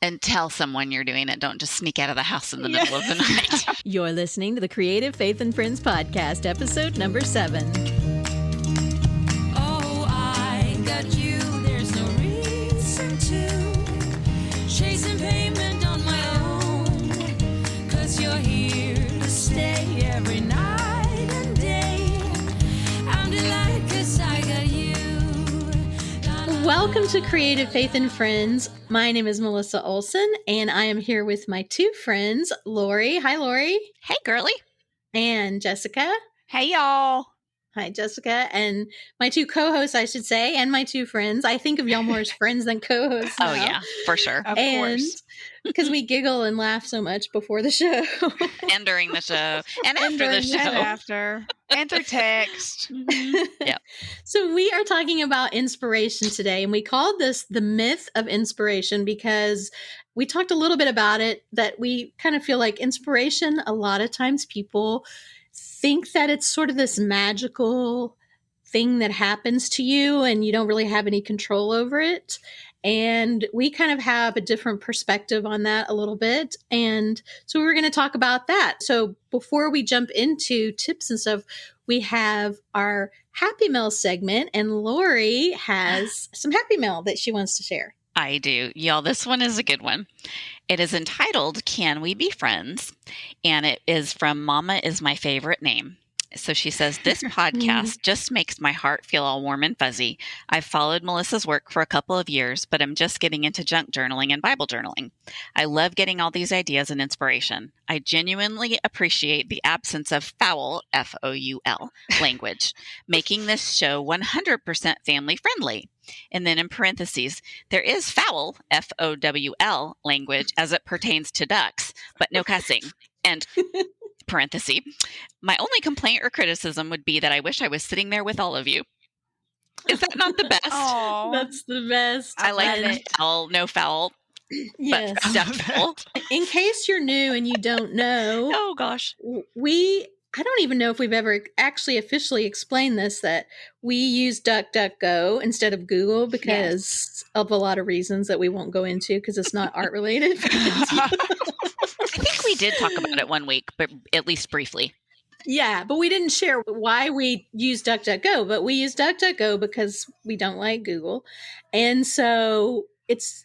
And tell someone you're doing it. Don't just sneak out of the house in the middle of the night. You're listening to the Creative Faith and Friends podcast, episode number 7. Oh, I got you. There's no reason to chasing payment on my own. 'Cause you're here to stay every night and day. I'm delighted 'cause I got you. Welcome to Creative Faith and Friends. My name is Melissa Ohlson, and I am here with my two friends, Lauri. Hi, Lauri. Hey, girly. And Jessica. Hey, y'all. Hi, Jessica. And my two co-hosts, I should say, and my two friends. I think of y'all more as friends than co-hosts now. Oh, yeah, for sure. Of And course. because we giggle and laugh so much before the show. And during the show. And after the during show. And after. And through text. Yeah. So we are talking about inspiration today, and we called this the myth of inspiration because we talked a little bit about it, that we kind of feel like inspiration, a lot of times people think that it's sort of this magical thing that happens to you and you don't really have any control over it. And we kind of have a different perspective on that a little bit. And so we're going to talk about that. So before we jump into tips and stuff, we have our Happy Mail segment, and Lauri has some Happy Mail that she wants to share. I do. Y'all, this one is a good one. It is entitled, Can We Be Friends? And it is from Mama Is My Favorite Name. So she says, this podcast just makes my heart feel all warm and fuzzy. I've followed Melissa's work for a couple of years, but I'm just getting into junk journaling and Bible journaling. I love getting all these ideas and inspiration. I genuinely appreciate the absence of foul, F-O-U-L, language, making this show 100% family friendly. And then in parentheses, there is foul, F-O-W-L, language as it pertains to ducks, but no cussing. And parenthesis, my only complaint or criticism would be that I wish I was sitting there with all of you. Is that not the best? Oh, That's the best. I like And- it. Foul, no foul, Yes. but acceptable. In case you're new and you don't know, Oh, gosh. I don't even know if we've ever actually officially explained this, that we use DuckDuckGo instead of Google because of a lot of reasons that we won't go into because it's not art related. I think we did talk about it one week, but at least briefly. Yeah, but we didn't share why we use DuckDuckGo, but we use DuckDuckGo because we don't like Google. And so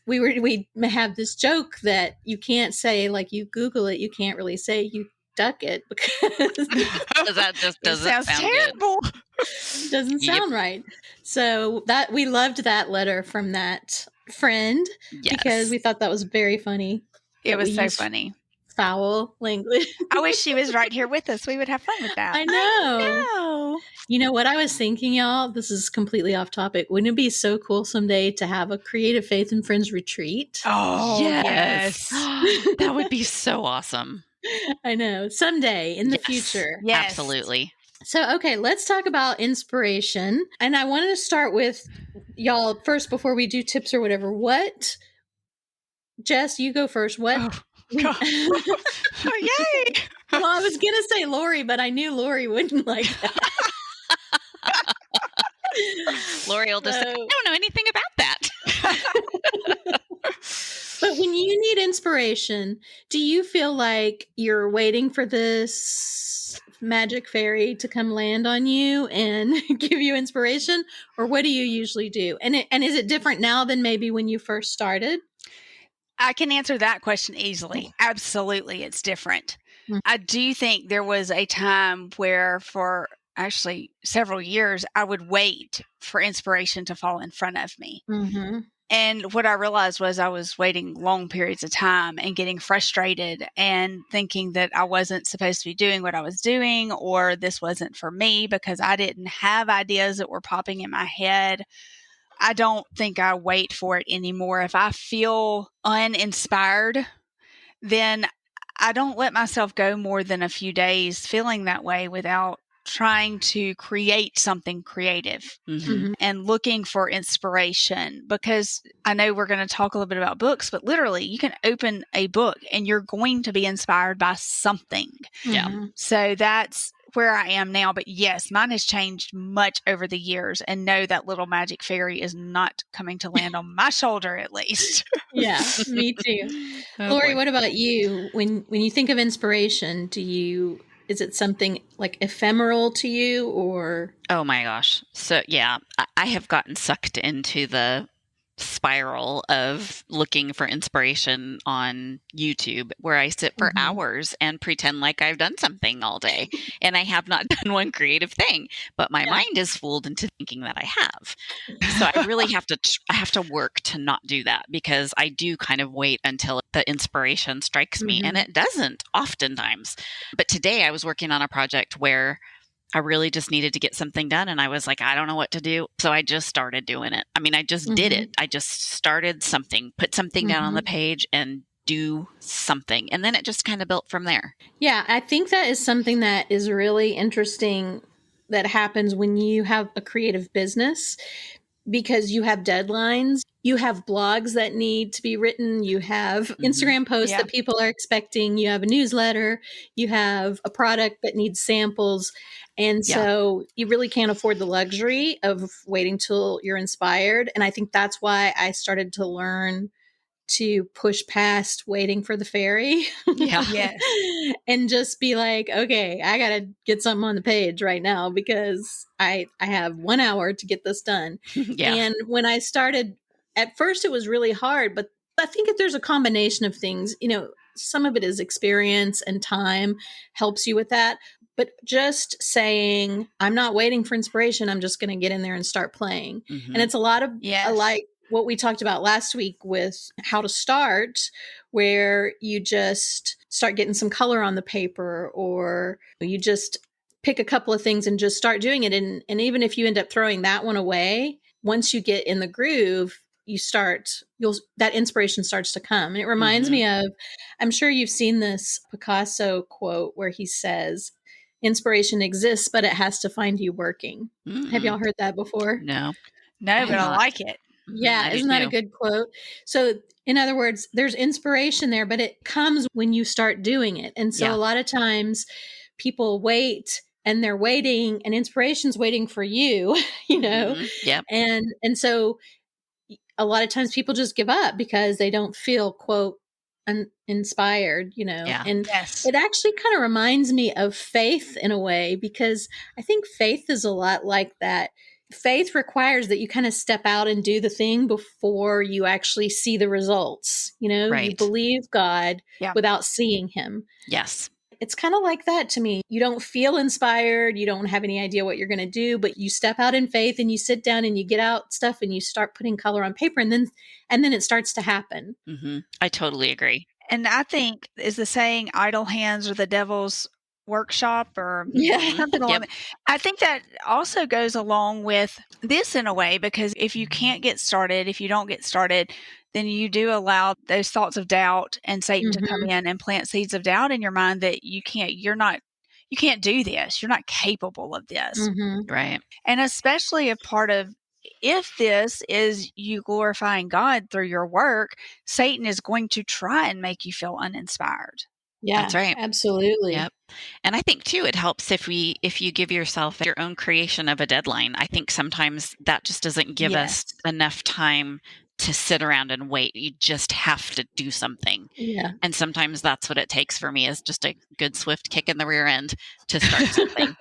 we have this joke that you can't say, like, you Google it, you can't really say you duck it because That just doesn't sounds sound terrible. it doesn't Yep. sound right. So that we loved that letter from that friend good. Yes. because we thought that was very funny. It that was we so use funny. Foul language. I wish she was right here with us. We would have fun with that. I know. No. You know what I was thinking, y'all? This is completely off topic. Wouldn't it be so cool someday to have a Creative Faith and Friends retreat? Oh, yes. yes. That would be so awesome. I know. Someday in the Yes. future. Yes. Absolutely. So, okay, let's talk about inspiration. And I wanted to start with y'all first before we do tips or whatever. What, Jess, you go first. What? God. Oh, yay. Well, I was going to say Lauri, but I knew Lauri wouldn't like that. Lori will just say, I So- don't know anything about that. But when you need inspiration, do you feel like you're waiting for this magic fairy to come land on you and give you inspiration? Or what do you usually do? And is it different now than maybe when you first started? I can answer that question easily. Absolutely, it's different. Mhm. I do think there was a time where, for actually several years, I would wait for inspiration to fall in front of me. Mm-hmm. And what I realized was I was waiting long periods of time and getting frustrated and thinking that I wasn't supposed to be doing what I was doing, or this wasn't for me because I didn't have ideas that were popping in my head. I don't think I wait for it anymore. If I feel uninspired, then I don't let myself go more than a few days feeling that way without trying to create something creative Mhm. and looking for inspiration, because I know we're going to talk a little bit about books, but literally you can open a book and you're going to be inspired by something. Yeah. Mm-hmm. So that's where I am now. But yes, mine has changed much over the years. And no, that little magic fairy is not coming to land on my shoulder, at least. Yeah, me too. Oh, Lauri, boy. what about you? When you think of inspiration, is it something like ephemeral to you, or Oh my gosh. So yeah, I have gotten sucked into the spiral of looking for inspiration on YouTube where I sit for hours and pretend like I've done something all day and I have not done one creative thing, but my mind is fooled into thinking that I have. So I really have to I have to work to not do that, because I do kind of wait until the inspiration strikes me, and it doesn't oftentimes. But today I was working on a project where I really just needed to get something done. And I was like, I don't know what to do. So I just started doing it. I mean, I just did it. I just started something, put something down on the page and do something. And then it just kind of built from there. Yeah, I think that is something that is really interesting that happens when you have a creative business, because you have deadlines, you have blogs that need to be written, you have Instagram posts that people are expecting, you have a newsletter, you have a product that needs samples. And so you really can't afford the luxury of waiting till you're inspired. And I think that's why I started to learn to push past waiting for the fairy. Yeah. Yes. And just be like, okay, I got to get something on the page right now because I have 1 hour to get this done. Yeah. And when I started, at first it was really hard, but I think if there's a combination of things, some of it is experience and time helps you with that. But just saying, I'm not waiting for inspiration, I'm just going to get in there and start playing. And it's a lot of like what we talked about last week with how to start, where you just start getting some color on the paper, or you just pick a couple of things and just start doing it. And even if you end up throwing that one away, once you get in the groove, that inspiration starts to come. And it reminds me of, I'm sure you've seen this Picasso quote where he says, inspiration exists, but it has to find you working. Have y'all heard that before? No. No, but I like it. Yeah, I do isn't that too. a good quote? So, in other words, there's inspiration there, but it comes when you start doing it. And so, a lot of times people wait and they're waiting, and inspiration's waiting for you, Yep. And so, a lot of times people just give up because they don't feel, quote, inspired, Yeah. and it actually kind of reminds me of faith in a way, because I think faith is a lot like that. Faith requires that you kind of step out and do the thing before you actually see the results. You Right. believe God without seeing him. Yes. It's kind of like that to me. You don't feel inspired. You don't have any idea what you're going to do, but you step out in faith and you sit down and you get out stuff and you start putting color on paper, and then it starts to happen. I totally agree. And I think, is the saying idle hands are the devil's workshop, or something along that. I think that also goes along with this in a way, because if you can't get started, if you don't get started, then you do allow those thoughts of doubt and Satan to come in and plant seeds of doubt in your mind that you can't do this. You're not capable of this. Right. And especially if this is you glorifying God through your work, Satan is going to try and make you feel uninspired. Yeah, That's right. Absolutely. Yep. And I think too, it helps if you give yourself your own creation of a deadline. I think sometimes that just doesn't give us enough time to sit around and wait. You just have to do something. Yeah. And sometimes that's what it takes for me, is just a good swift kick in the rear end to start something.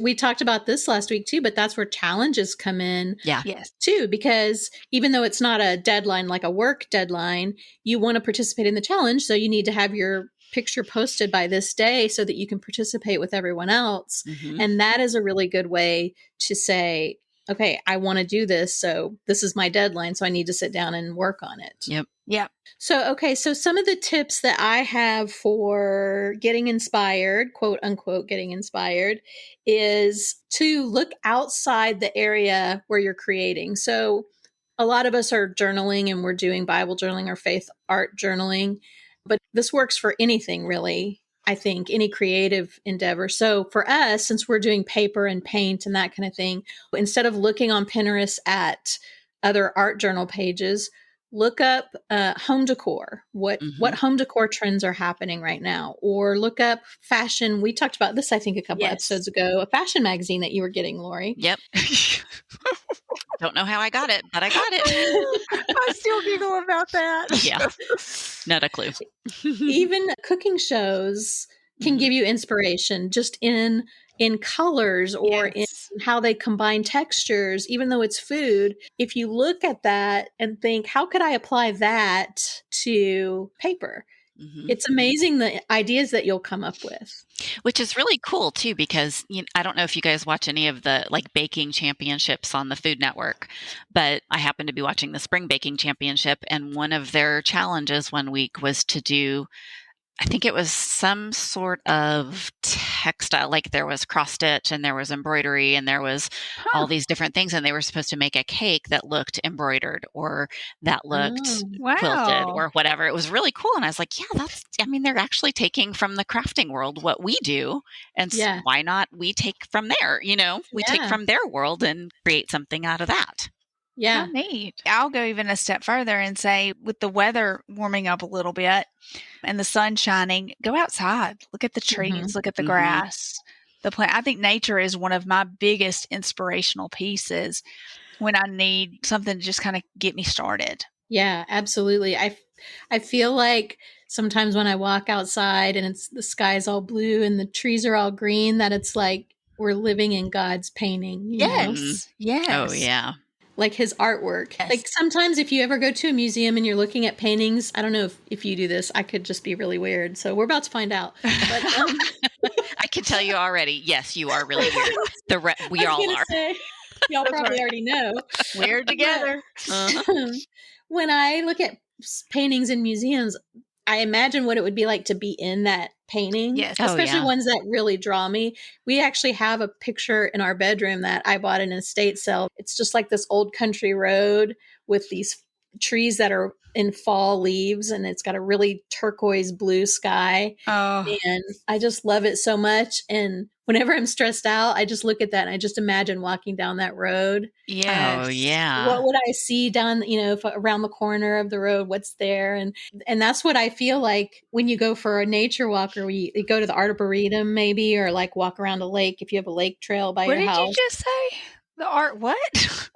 We talked about this last week too, but that's where challenges come in. Yeah. Yes. Too, because even though it's not a deadline like a work deadline, you want to participate in the challenge. So you need to have your picture posted by this day so that you can participate with everyone else. And that is a really good way to say, okay, I want to do this. So this is my deadline. So I need to sit down and work on it. Yep. Yep. So some of the tips that I have for getting inspired, quote unquote, getting inspired, is to look outside the area where you're creating. So a lot of us are journaling, and we're doing Bible journaling or faith art journaling, but this works for anything really. I think any creative endeavor. So for us, since we're doing paper and paint and that kind of thing, instead of looking on Pinterest at other art journal pages, look up home decor. What home decor trends are happening right now? Or look up fashion. We talked about this, I think, a couple episodes ago. A fashion magazine that you were getting, Lauri. Yep. Don't know how I got it, but I got it. I still giggle about that. Yeah. Not a clue. Even cooking shows can give you inspiration just in colors or in how they combine textures, even though it's food. If you look at that and think, how could I apply that to paper? It's amazing the ideas that you'll come up with. Which is really cool too, because I don't know if you guys watch any of the like baking championships on the Food Network, but I happened to be watching the Spring Baking Championship, and one of their challenges one week was to do, I think it was some sort of textile, like there was cross stitch and there was embroidery and there was all these different things. And they were supposed to make a cake that looked embroidered or that looked quilted or whatever. It was really cool. And I was like, yeah, they're actually taking from the crafting world what we do. And so why not we take from there? We take from their world and create something out of that. Yeah. How neat. I'll go even a step further and say, with the weather warming up a little bit and the sun shining, go outside. Look at the trees, look at the grass, the plant. I think nature is one of my biggest inspirational pieces when I need something to just kind of get me started. Yeah, absolutely. I feel like sometimes when I walk outside and the sky's all blue and the trees are all green, that it's like we're living in God's painting. Yes. Oh, yeah. Like his artwork. Yes. Like sometimes if you ever go to a museum and you're looking at paintings, I don't know if you do this, I could just be really weird. So we're about to find out. But, I can tell you already. Yes, you are really weird. We all are. Y'all probably already know. We're together. When I look at paintings in museums, I imagine what it would be like to be in that painting, especially ones that really draw me. We actually have a picture in our bedroom that I bought in an estate sale. It's just like this old country road with these trees that are in fall leaves, and it's got a really turquoise blue sky. Oh. And I just love it so much. And whenever I'm stressed out, I just look at that and I just imagine walking down that road. Yes. Oh, yeah. What would I see down, around the corner of the road? What's there? And that's what I feel like when you go for a nature walk, or you go to the Arboretum maybe, or like walk around a lake if you have a lake trail by your house. What did you just say? What?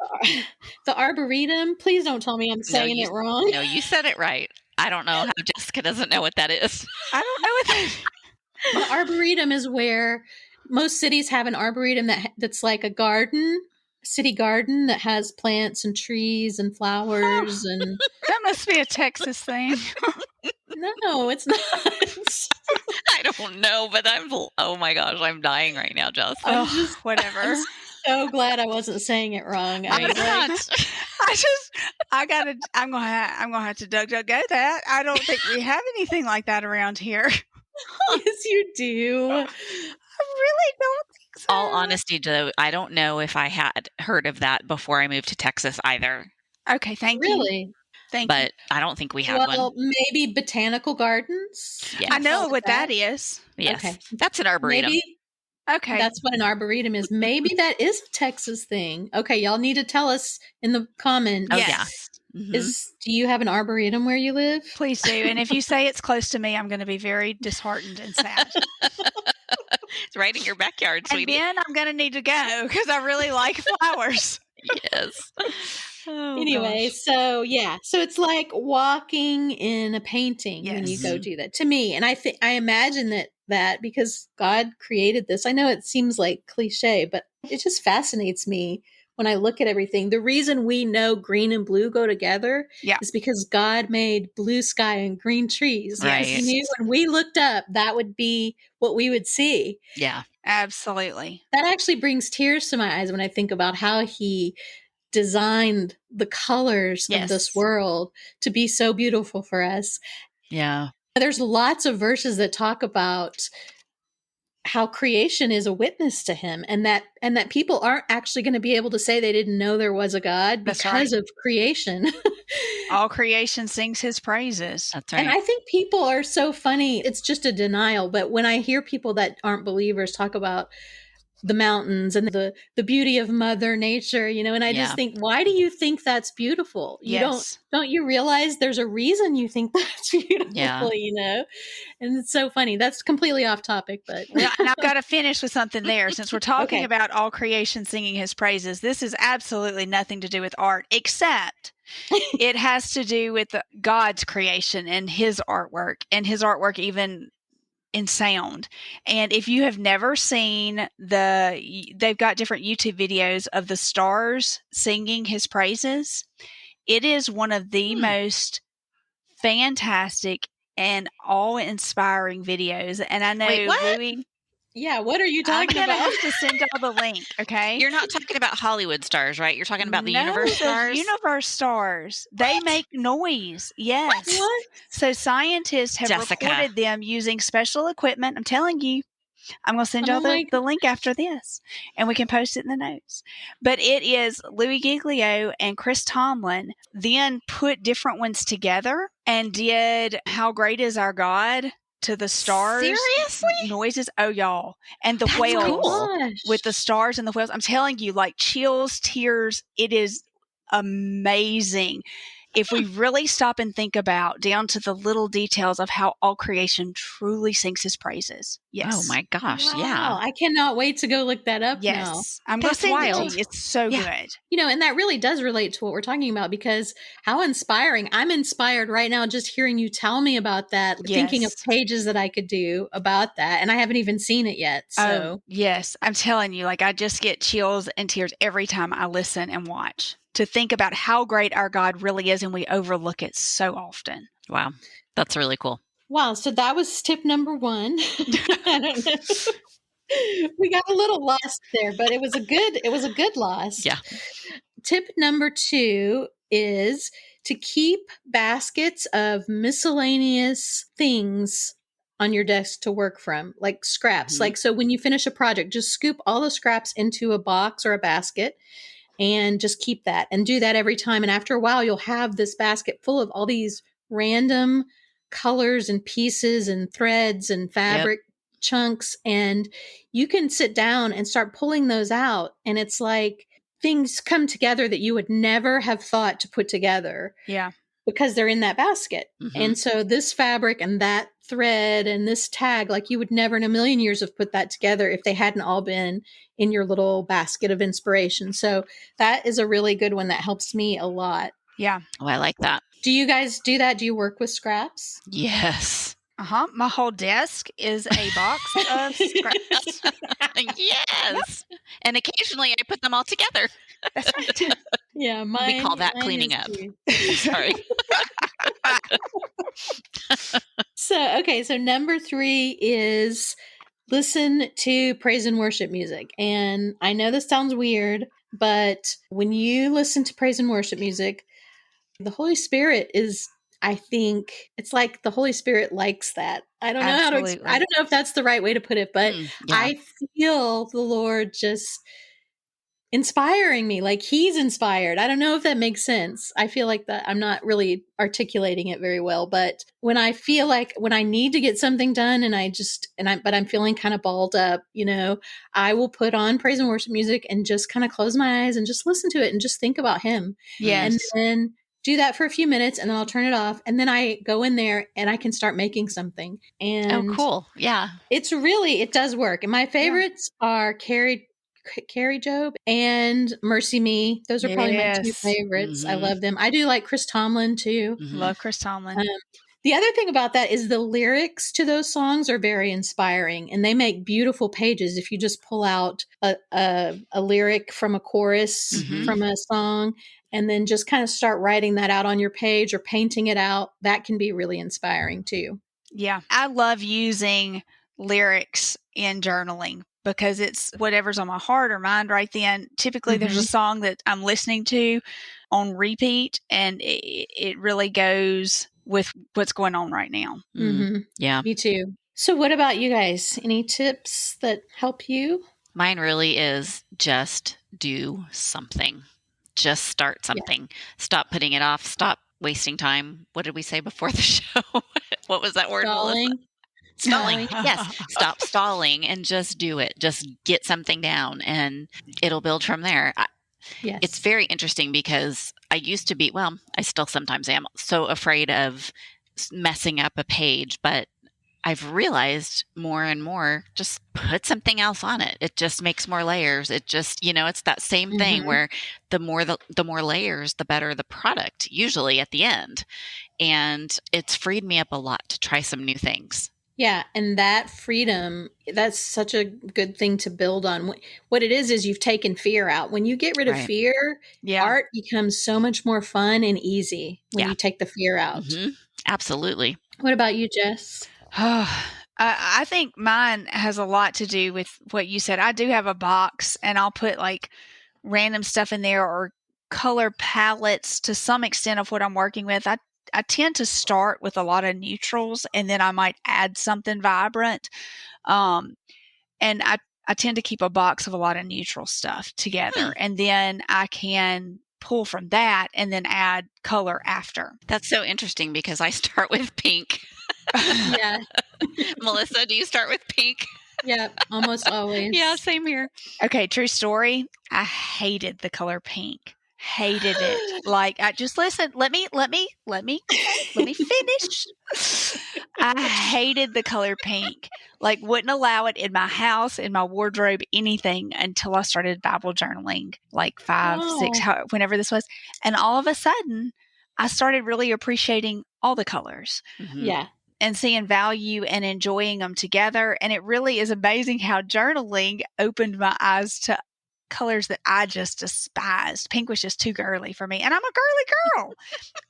The Arboretum. Please don't tell me I'm saying it wrong. No, you said it right. I don't know how Jessica doesn't know what that is. I don't know what that is. The Arboretum is where most cities have an arboretum that's like a garden, city garden that has plants and trees and flowers. And that must be a Texas thing. No, it's not. I don't know, but oh my gosh, I'm dying right now, Jess. Whatever. I'm so glad I wasn't saying it wrong. I'm gonna have to go that. I don't think we have anything like that around here. Yes, you do. I really don't think so. All honesty, though, I don't know if I had heard of that before I moved to Texas either. Okay, thank you. Really? But I don't think we have one. Well, maybe botanical gardens? Yes. I know what that is. Yes. Okay. That's an arboretum. Maybe, okay. That's what an arboretum is. Maybe that is a Texas thing. Okay, y'all need to tell us in the comments. Oh, yes. yeah. Mm-hmm. Do you have an arboretum where you live? Please do. And if you say it's close to me, I'm going to be very disheartened and sad. It's right in your backyard, sweetie. And then I'm going to need to go because I really like flowers. Yes. Anyway, so it's like walking in a painting when you go do that to me. And I imagine that because God created this, I know it seems like cliche, but it just fascinates me when I look at everything. The reason we know green and blue go together is because God made blue sky and green trees. Right. He knew when we looked up, that would be what we would see. Yeah, absolutely. That actually brings tears to my eyes when I think about how he designed the colors of this world to be so beautiful for us. Yeah. There's lots of verses that talk about how creation is a witness to him, and that people aren't actually going to be able to say they didn't know there was a God because of creation. All creation sings his praises. That's right. And I think people are so funny. It's just a denial. But when I hear people that aren't believers talk about the mountains and the beauty of Mother Nature, you know, and I Yeah. just think, why do you think that's beautiful? You Yes. don't you realize there's a reason you think that's beautiful, Yeah. you know? And it's so funny. That's completely off topic, but Well, and I've got to finish with something there. Since we're talking Okay. about all creation singing his praises, this is absolutely nothing to do with art, except it has to do with God's creation and his artwork even in sound. And if you have never seen they've got different YouTube videos of the stars singing his praises. It is one of the most fantastic and awe-inspiring videos. And I know, Wait, what? Louie, yeah, what are you I'm talking going to about? have to send y'all the link, okay? You're not talking about Hollywood stars, right? You're talking about the No, universe stars? universe stars. They What? make noise. Yes. What? So scientists have Jessica. recorded them using special equipment. I'm telling you, I'm going to send y'all Oh my the link after this, and we can post it in the notes. But it is Louis Giglio and Chris Tomlin then put different ones together and did How Great Is Our God to the stars. Seriously? Noises. Oh, y'all. And the That's whales cool. gosh. with the stars and the whales. I'm telling you, like chills, tears. It is amazing. If we really stop and think about down to the little details of how all creation truly sings his praises. Yes. Oh my gosh, Wow, yeah. I cannot wait to go look that up now. Yes. I'm going to That's send it wild. to you. It's so Yeah. good. You know, and that really does relate to what we're talking about, because how inspiring. I'm inspired right now just hearing you tell me about that, thinking of Yes. pages that I could do about that. And I haven't even seen it yet. So, Oh, yes. I'm telling you, like I just get chills and tears every time I listen and watch to think about how great our God really is, and we overlook it so often. Wow. That's really cool. wow. So that was tip number 1. I don't know. We got a little lost there, but it was a good loss. Yeah. Tip number 2 is to keep baskets of miscellaneous things on your desk to work from, like scraps. Mhm. Like, so when you finish a project, just scoop all the scraps into a box or a basket and just keep that, and do that every time. And after a while, you'll have this basket full of all these random colors and pieces and threads and fabric chunks. And you can sit down and start pulling those out. And it's like things come together that you would never have thought to put together Yeah. because they're in that basket. Mhm. And so this fabric and that thread and this tag, like you would never in a million years have put that together if they hadn't all been in your little basket of inspiration. So that is a really good one that helps me a lot. Yeah. Oh, I like that. Do you guys do that? Do you work with scraps? Yes. My whole desk is a box of scraps. Yes. And occasionally I put them all together. That's right. Yeah, We call that mine cleaning is up. too. Sorry. So number 3 is listen to praise and worship music. And I know this sounds weird, but when you listen to praise and worship music, the Holy Spirit is, I think it's like the Holy Spirit likes that. I don't know how to, Absolutely. I don't know if that's the right way to put it, but Yeah. I feel the Lord just inspiring me, like he's inspired. I don't know if that makes sense. I feel like that I'm not really articulating it very well, but when I feel like when I need to get something done and but I'm feeling kind of balled up, you know, I will put on praise and worship music and just kind of close my eyes and just listen to it and just think about him. Yes. And then do that for a few minutes and then I'll turn it off. And then I go in there and I can start making something. And Oh, cool. Yeah. it does work. And my favorites are Carrie Job and Mercy Me. Those are probably my 2 Yes. favorites. I Mhm. love them. I do like Chris Tomlin too. Mhm. Love Chris Tomlin. The other thing about that is the lyrics to those songs are very inspiring and they make beautiful pages. If you just pull out a lyric from a chorus Mhm. from a song and then just kind of start writing that out on your page or painting it out, that can be really inspiring too. Yeah. I love using lyrics in journaling because it's whatever's on my heart or mind right then. Typically, there's a song that I'm listening to on repeat, and it really goes with what's going on right now. Mm-hmm. Yeah. Me too. So, what about you guys? Any tips that help you? Mine really is just do something. Just start something. Stop putting it off. Stop wasting time. What did we say before the show? What was that word, Melissa? Stalling. Stalling. Yes. Stop stalling and just do it. Just get something down and it'll build from there. Yes. It's very interesting because I used to be, well, I still sometimes am so afraid of messing up a page, but I've realized more and more, just put something else on it. It just makes more layers. It just, it's that same thing where the more layers, the better the product, usually at the end. And it's freed me up a lot to try some new things. Yeah, and that freedom, that's such a good thing to build on. What it is you've taken fear out. When you get rid of Right. fear, art becomes so much more fun and easy when you take the fear out. Absolutely. What about you, Jess? I think mine has a lot to do with what you said. I do have a box, and I'll put like random stuff in there or color palettes to some extent of what I'm working with. I tend to start with a lot of neutrals, and then I might add something vibrant. And I tend to keep a box of a lot of neutral stuff together, and then I can pull from that and then add color after. That's so interesting because I start with pink. Yeah. Melissa, do you start with pink? Yeah, almost always. Yeah, same here. Okay, true story. I hated the color pink. Hated it. Like, I just listen. Let me finish. I hated the color pink. Like, wouldn't allow it in my house, in my wardrobe, anything until I started Bible journaling, like 5, 6, whenever this was. And all of a sudden, I started really appreciating all the colors. Yeah. And seeing value and enjoying them together. And it really is amazing how journaling opened my eyes to colors that I just despised. Pink was just too girly for me. And I'm a girly girl.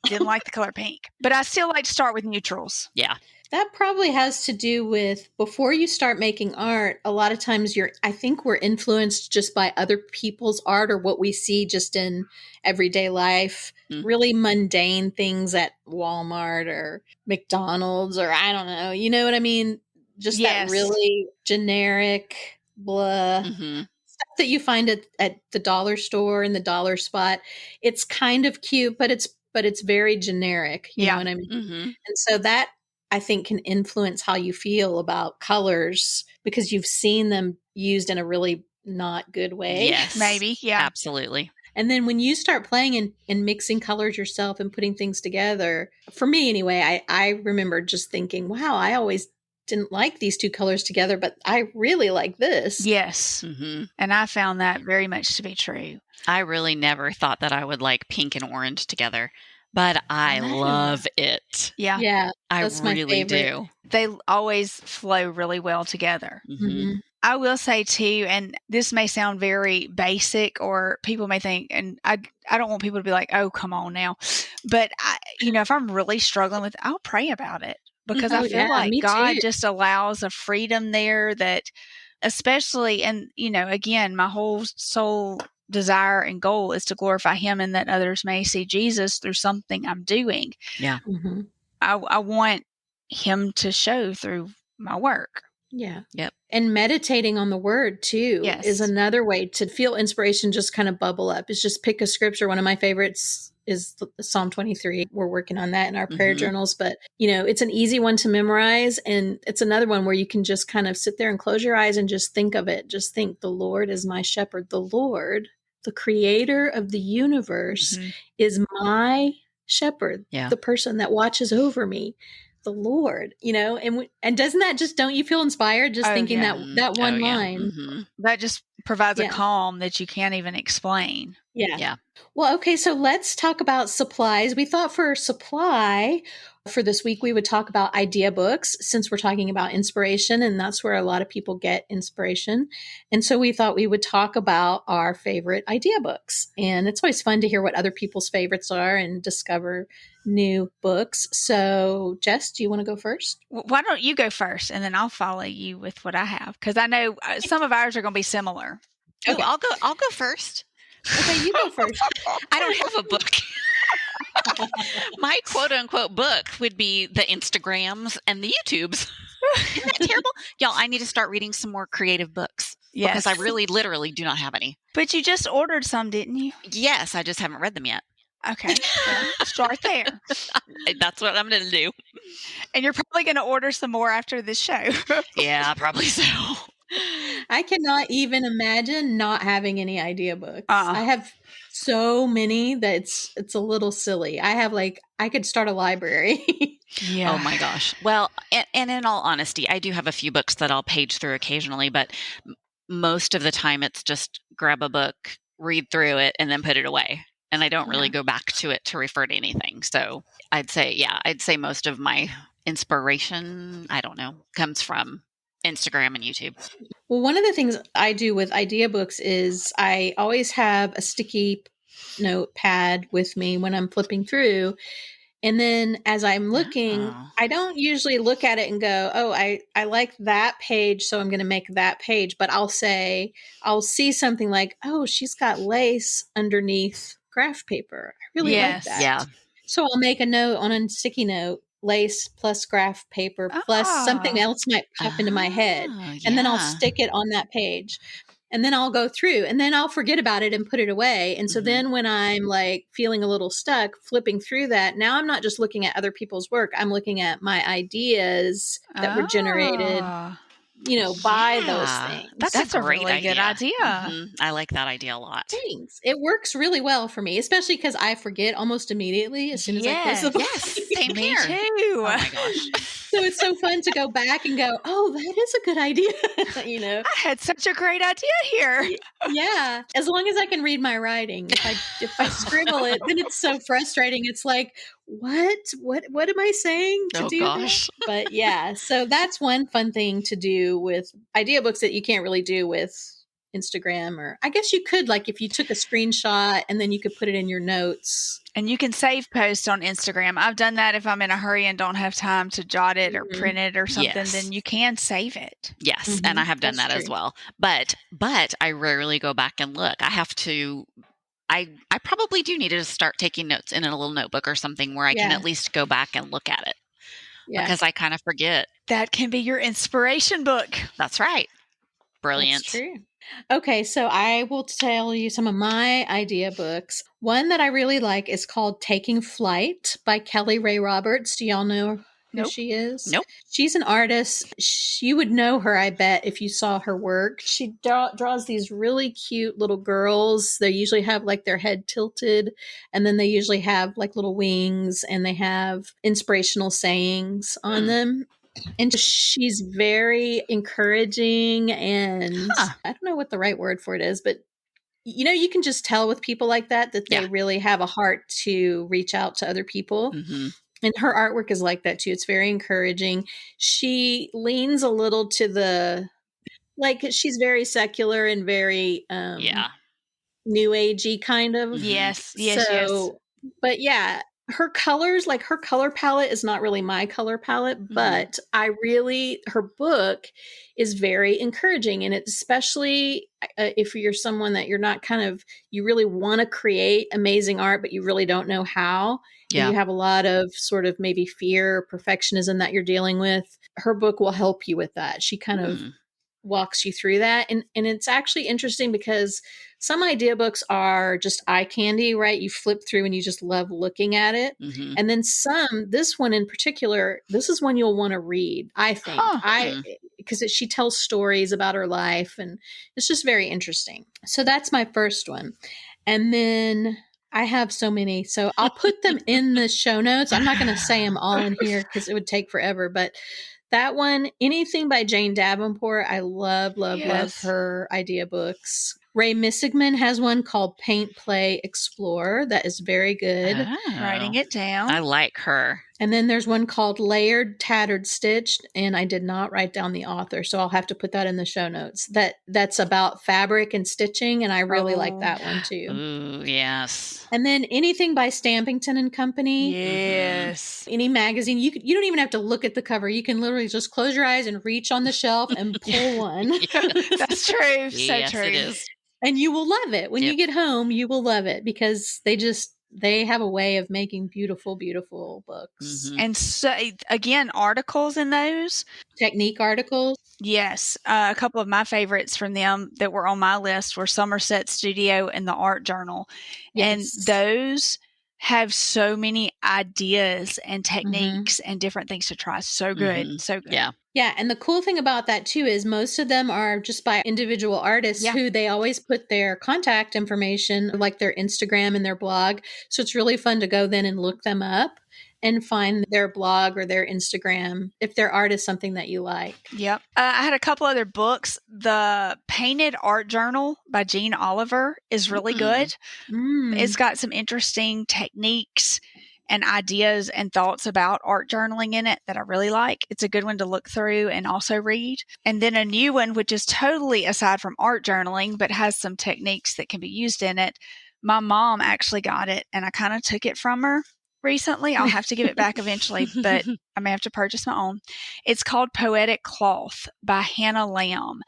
Didn't like the color pink. But I still like to start with neutrals. Yeah. That probably has to do with before you start making art, a lot of times I think we're influenced just by other people's art or what we see just in everyday life, really mundane things at Walmart or McDonald's or I don't know. You know what I mean? Just that really generic blah stuff that you find at the dollar store and the dollar spot. It's kind of cute, but it's very generic. You know what I mean? And so that I think can influence how you feel about colors because you've seen them used in a really not good way. Yes. Maybe. Yeah. Absolutely. And then when you start playing and mixing colors yourself and putting things together, for me anyway, I remember just thinking, wow, I always didn't like these two colors together, but I really like this. Yes. And I found that very much to be true. I really never thought that I would like pink and orange together. But I love it. Yeah. Yeah. I That's my really favorite. do. They always flow really well together. I will say too, and this may sound very basic or people may think, and I don't want people to be like, oh, come on now. But if I'm really struggling with it, I'll pray about it because I feel like God just allows a freedom there that especially, and again, my whole soul desire and goal is to glorify him and that others may see Jesus through something I'm doing. Yeah. I want him to show through my work. Yeah. Yep. And meditating on the word too is another way to feel inspiration just kind of bubble up. Is just pick a scripture. One of my favorites is Psalm 23. We're working on that in our prayer journals, but it's an easy one to memorize. And it's another one where you can just kind of sit there and close your eyes and just think of it. Just think the Lord is my shepherd. The Lord, the creator of the universe is my shepherd. Yeah. The person that watches over me. The Lord, and doesn't that just, don't you feel inspired just thinking that one line? That just provides a calm that you can't even explain. Yeah. Well, okay. So let's talk about supplies. We thought for supply for this week, we would talk about idea books since we're talking about inspiration, and that's where a lot of people get inspiration. And so we thought we would talk about our favorite idea books. And it's always fun to hear what other people's favorites are and discover new books. So Jess, do you want to go first? Why don't you go first and then I'll follow you with what I have? Because I know some of ours are going to be similar. Okay. I'll go first. Okay, you go first. I don't have a book. My quote unquote book would be the Instagrams and the YouTubes. Isn't that terrible? Y'all, I need to start reading some more creative books. Yes. Because I really literally do not have any. But you just ordered some, didn't you? Yes, I just haven't read them yet. Okay. Well, start there. That's what I'm going to do. And you're probably going to order some more after this show. Yeah, probably so. I cannot even imagine not having any idea books. I have so many that it's a little silly. I have I could start a library. Yeah. Oh my gosh. Well, and in all honesty, I do have a few books that I'll page through occasionally, but most of the time it's just grab a book, read through it, and then put it away. And I don't really go back to it to refer to anything. So I'd say most of my inspiration, I don't know, comes from Instagram and YouTube. Well, one of the things I do with idea books is I always have a sticky notepad with me when I'm flipping through. And then as I'm looking, I don't usually look at it and go, oh, I like that page, so I'm going to make that page. But I'll see something like, oh, she's got lace underneath graph paper. I really like that. Yeah. So I'll make a note on a sticky note, lace plus graph paper plus something else might pop into my head. And then I'll stick it on that page. And then I'll go through and then I'll forget about it and put it away. And so then when I'm feeling a little stuck, flipping through that, now I'm not just looking at other people's work. I'm looking at my ideas that were generated, by those things. That's a really great good idea. I like that idea a lot. Thanks. It works really well for me, especially because I forget almost immediately as soon as I close the book. Yes, same Me here. too. Oh my gosh. So it's so fun to go back and go, oh, that is a good idea. I had such a great idea here. Yeah. As long as I can read my writing. If I scribble it, then it's so frustrating. It's like, what am I saying to do gosh. that? But yeah, so that's one fun thing to do with idea books that you can't really do with Instagram, or I guess you could, if you took a screenshot and then you could put it in your notes. And you can save posts on Instagram. I've done that if I'm in a hurry and don't have time to jot it or print it or something, then you can save it. Yes, and I have done that as well. But I rarely go back and look. I have to I probably do need to start taking notes in a little notebook or something where I can at least go back and look at it. Yeah. Because I kind of forget. That can be your inspiration book. That's right. Brilliant. That's true. Okay, so I will tell you some of my idea books. One that I really like is called Taking Flight by Kelly Ray Roberts. Do y'all know who she is? Nope. She's an artist. You would know her, I bet, if you saw her work. She draws these really cute little girls. They usually have their head tilted, and then they usually have little wings, and they have inspirational sayings on them. And she's very encouraging, and I don't know what the right word for it is, but you can just tell with people like that they really have a heart to reach out to other people. And her artwork is like that too. It's very encouraging. She leans a little to the, she's very secular and very new agey kind of. Yes. But yeah, her colors, her color palette is not really my color palette, but her book is very encouraging. And it's especially if you're someone that you're not you really want to create amazing art, but you really don't know how. Yeah. You have a lot of sort of maybe fear, perfectionism that you're dealing with. Her book will help you with that. She kind of walks you through that. And it's actually interesting because some idea books are just eye candy, right? You flip through and you just love looking at it. And then this one in particular, this is one you'll want to read, I think. Because she tells stories about her life, and it's just very interesting. So that's my first one. And then I have so many, so I'll put them in the show notes. I'm not going to say them all in here because it would take forever, but that one, anything by Jane Davenport, I love her idea books. Ray Missigman has one called Paint, Play, Explore that is very good. Writing it down. I like her. And then there's one called Layered, Tattered, Stitched, and I did not write down the author, so I'll have to put that in the show notes. That's about fabric and stitching, and I really like that one too. Ooh, yes. And then anything by Stampington and Company. Yes. Any magazine. You don't even have to look at the cover. You can literally just close your eyes and reach on the shelf and pull one. That's true. So yes, true. It is. And you will love it. When you get home, you will love it because they have a way of making beautiful, beautiful books. And so, again, articles in those. Technique articles. Yes. A couple of my favorites from them that were on my list were Somerset Studio and the Art Journal. Yes. And those have so many ideas and techniques and different things to try. So good. So good. Yeah. Yeah, and the cool thing about that too is most of them are just by individual artists who they always put their contact information, like their Instagram and their blog. So it's really fun to go then and look them up and find their blog or their Instagram if their art is something that you like. Yep. I had a couple other books. The Painted Art Journal by Jean Oliver is really good. It's got some interesting techniques and ideas and thoughts about art journaling in it that I really like. It's a good one to look through and also read. And then a new one, which is totally aside from art journaling, but has some techniques that can be used in it. My mom actually got it, and I kind of took it from her recently. I'll have to give it back eventually, but I may have to purchase my own. It's called Poetic Cloth by Hannah Lamb.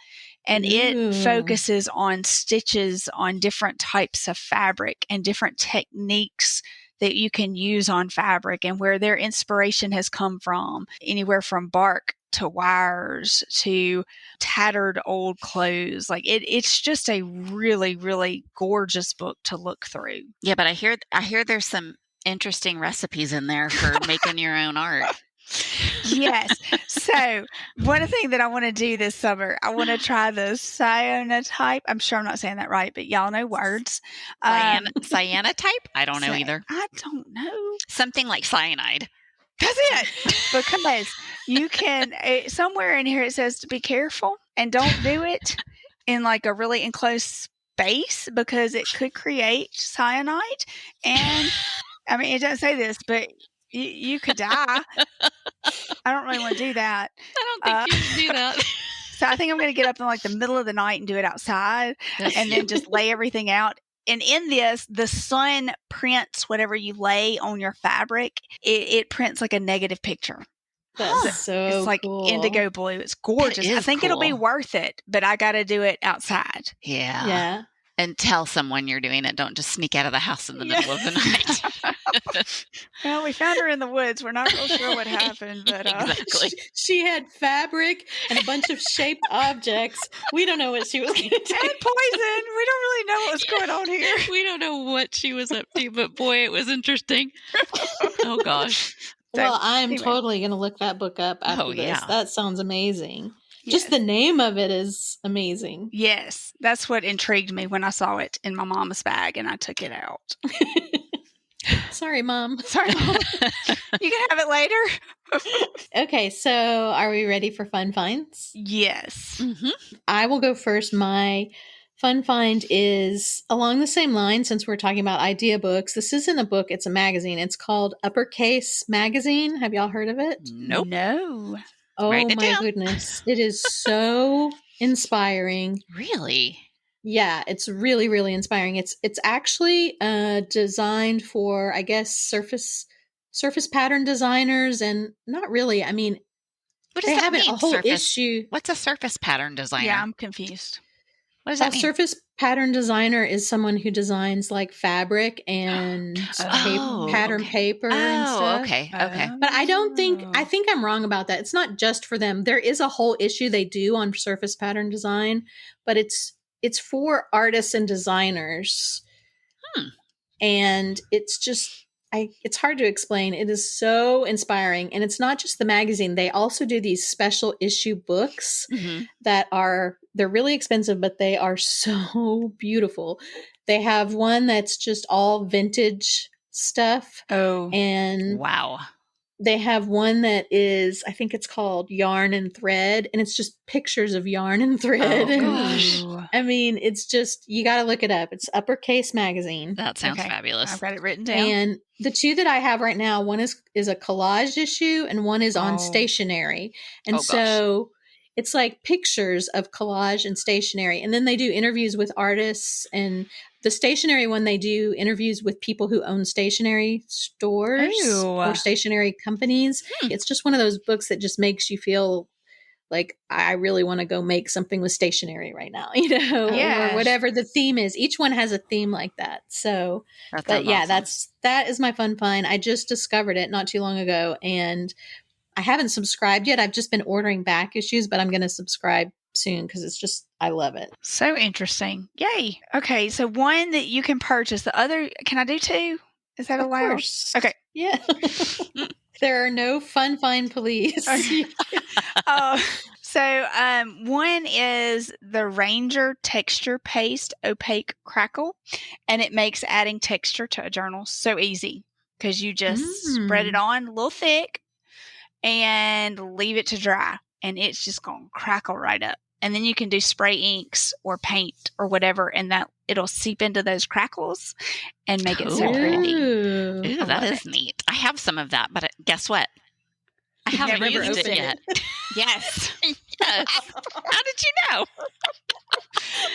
And it focuses on stitches on different types of fabric and different techniques that you can use on fabric and where their inspiration has come from, anywhere from bark to wires to tattered old clothes. Like it's just a really, really gorgeous book to look through. Yeah, but I hear there's some interesting recipes in there for making your own art. Yes. So one thing that I want to do this summer, I want to try the cyanotype. I'm sure I'm not saying that right, but y'all know words. Cyanotype? I don't know either. I don't know. Something like cyanide. That's it. Because you can, somewhere in here it says to be careful and don't do it in like a really enclosed space because it could create cyanide. And I mean, it doesn't say this, but you could die. I don't really want to do that. I don't think you should do that. So I think I'm going to get up in like the middle of the night and do it outside and then just lay everything out. And in this, the sun prints whatever you lay on your fabric. It prints like a negative picture. That's so it's like cool. indigo blue. It's gorgeous. I think it'll be worth it, but I got to do it outside. Yeah. Yeah. And tell someone you're doing it. Don't just sneak out of the house in the middle of the night. Well, we found her in the woods. We're not real sure what happened, but exactly. She had fabric and a bunch of shaped objects. We don't know what she was going to do. And poison. We don't really know what's going on here. We don't know what she was up to, but boy, it was interesting. Oh gosh. Well, I'm totally going to look that book up after this. Yeah. That sounds amazing. Yes. Just the name of it is amazing. Yes, that's what intrigued me when I saw it in my mama's bag and I took it out. Sorry, Mom. Sorry, Mom. You can have it later. Okay, so are we ready for fun finds? Yes. Mm-hmm. I will go first. My fun find is along the same line since we're talking about idea books. This isn't a book, it's a magazine. It's called Uppercase Magazine. Have y'all heard of it? Nope. No. Oh Write it my down. goodness. It is so inspiring. Really? Yeah, it's really, really inspiring. It's actually designed for, I guess, surface pattern designers, and not really. I mean, What they does that have mean? a whole surface? issue. What's a surface pattern designer? Yeah, I'm confused. What does that A mean? surface pattern designer is someone who designs like fabric and pattern paper and stuff. Okay. But I don't think, I think I'm wrong about that. It's not just for them. There is a whole issue they do on surface pattern design, but it's for artists and designers. And it's just, it's hard to explain. It is so inspiring. And it's not just the magazine. They also do these special issue books that they're really expensive, but they are so beautiful. They have one that's just all vintage stuff. Oh. And Wow. they have one that is, I think it's called Yarn and Thread, and it's just pictures of yarn and thread. Oh, gosh. I mean, it's just, you got to look it up. It's Uppercase Magazine. That sounds Okay. fabulous. I've got it written down. And the two that I have right now, one is a collage issue and one is on stationery. And Oh, gosh. so it's like pictures of collage and stationery. And then they do interviews with artists, and the stationery one, they do interviews with people who own stationery stores or stationery companies. It's just one of those books that just makes you feel like, I really want to go make something with stationery right now, Yes. or whatever the theme is. Each one has a theme like that. So, That but sounds yeah, awesome. that is my fun find. I just discovered it not too long ago, and I haven't subscribed yet. I've just been ordering back issues, but I'm going to subscribe soon because it's just, I love it. So interesting. Yay. Okay, so one that you can purchase. The other, can I do two? Is that Of allowed? course. Okay. Yeah. There are no fun find please. Okay. One is the Ranger Texture Paste Opaque Crackle, and it makes adding texture to a journal so easy because you just spread it on a little thick and leave it to dry, and it's just going to crackle right up. And then you can do spray inks or paint or whatever, and that it'll seep into those crackles and make it so Cool. pretty. Ooh. Ooh, I that love is neat. I have some of that, but guess what? I You've haven't never used it opened yet. Yes. Yes. How did you know?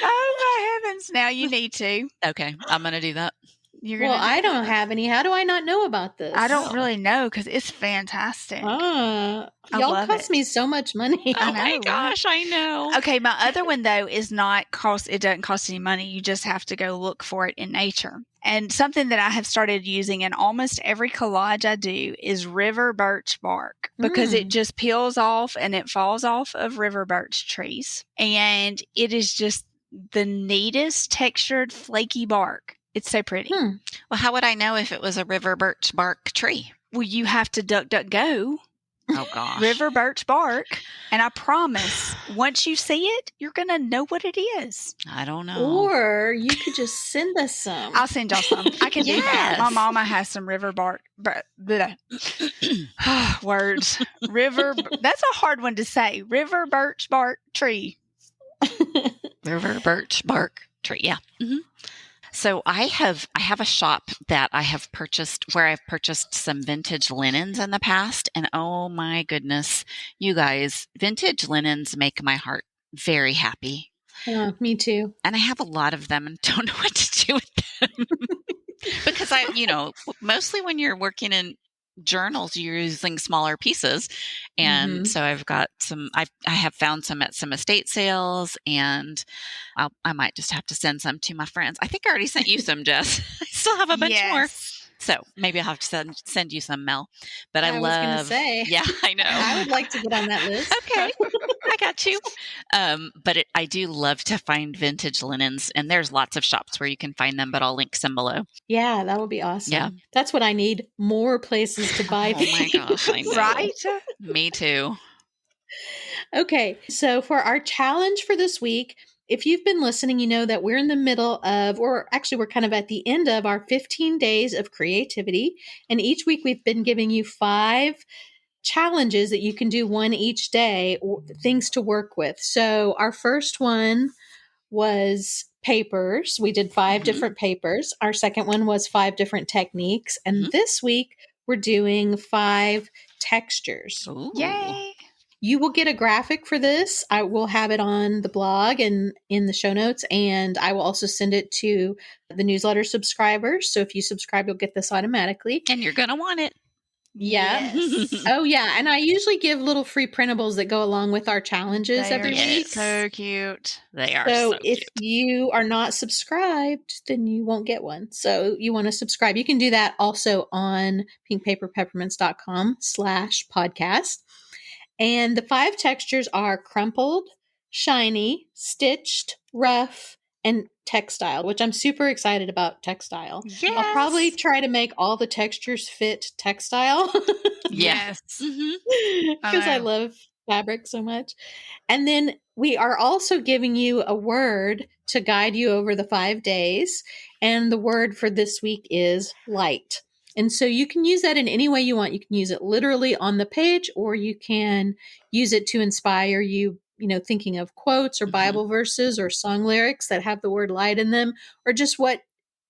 Oh my heavens! Now you need to. Okay, I'm going to do that. You're Well, gonna. I don't have any. How do I not know about this? I don't really know because it's fantastic. Ah, I y'all love cost it. me so much money. I Oh my know, gosh, I know. Okay, my other one though is not cost. It doesn't cost any money. You just have to go look for it in nature. And something that I have started using in almost every collage I do is river birch bark because it just peels off and it falls off of river birch trees, and it is just the neatest textured flaky bark. It's so pretty. Hmm. Well, how would I know if it was a river birch bark tree? Well, you have to duck, go. Oh gosh. River birch bark, and I promise once you see it, you're going to know what it is. I don't know. Or you could just send us some. I'll send y'all some. I can do that. My Yes. mama has some river bark. Words. That's a hard one to say. River birch bark tree. River birch bark tree. Yeah. Mm-hmm. So I have a shop that I have purchased where I've purchased some vintage linens in the past, and oh my goodness, you guys, vintage linens make my heart very happy. Me too. And I have a lot of them and don't know what to do with them. Because mostly when you're working in journals, you're using smaller pieces. And so I've got some, I have found some at some estate sales, and I might just have to send some to my friends. I think I already sent you some, Jess. I still have a bunch more. So maybe I'll have to send you some, Mel. But I was gonna love, say. yeah, I know. I would like to get on that list. Okay, I got you. But I do love to find vintage linens, and there's lots of shops where you can find them, but I'll link some below. Yeah, that would be awesome. Yeah. That's what I need. More places to buy Oh my gosh, I know. Right? Me too. Okay, so for our challenge for this week, if you've been listening, you know that we're in the middle of, or actually we're kind of at the end of our 15 days of creativity. And each week we've been giving you 5 challenges that you can do one each day, or things to work with. So our first one was papers. We did 5 different papers. Our second one was 5 different techniques. And this week we're doing 5 textures. Ooh. Yay. You will get a graphic for this. I will have it on the blog and in the show notes, and I will also send it to the newsletter subscribers. So if you subscribe, you'll get this automatically. And you're going to want it. Yeah. Yes. Oh, yeah. And I usually give little free printables that go along with our challenges They every are week. so cute. They are So so if cute. you are not subscribed, then you won't get one. So you want to subscribe. You can do that also on pinkpaperpeppermints.com/podcast. And the 5 textures are crumpled, shiny, stitched, rough, and textile, which I'm super excited about textile. Yes. I'll probably try to make all the textures fit textile Yes. because I know. love fabric so much. And then we are also giving you a word to guide you over the 5 days. And the word for this week is light. And so you can use that in any way you want. You can use it literally on the page, or you can use it to inspire you, thinking of quotes or Bible verses or song lyrics that have the word light in them, or just what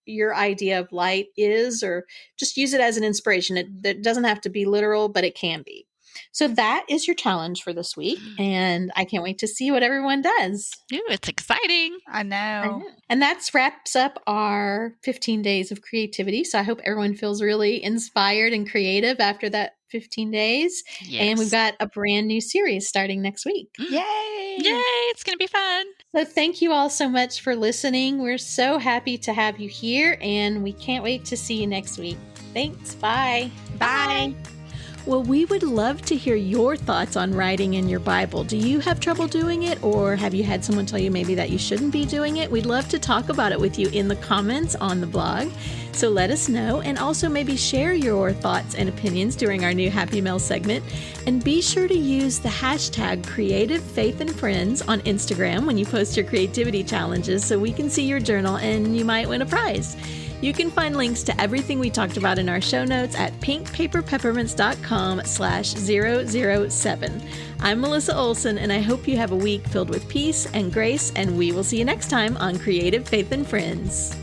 your idea of light is, or just use it as an inspiration. It doesn't have to be literal, but it can be. So that is your challenge for this week. And I can't wait to see what everyone does. Ooh, it's exciting. I know. And that wraps up our 15 days of creativity. So I hope everyone feels really inspired and creative after that 15 days. Yes. And we've got a brand new series starting next week. Yay. Yay, it's going to be fun. So thank you all so much for listening. We're so happy to have you here, and we can't wait to see you next week. Thanks. Bye. Bye. Well, we would love to hear your thoughts on writing in your Bible. Do you have trouble doing it, or have you had someone tell you maybe that you shouldn't be doing it? We'd love to talk about it with you in the comments on the blog. So let us know, and also maybe share your thoughts and opinions during our new Happy Mail segment. And be sure to use the hashtag Creative Faith and Friends on Instagram when you post your creativity challenges so we can see your journal and you might win a prize. You can find links to everything we talked about in our show notes at pinkpaperpeppermints.com/007. I'm Melissa Ohlson, and I hope you have a week filled with peace and grace, and we will see you next time on Creative Faith and Friends.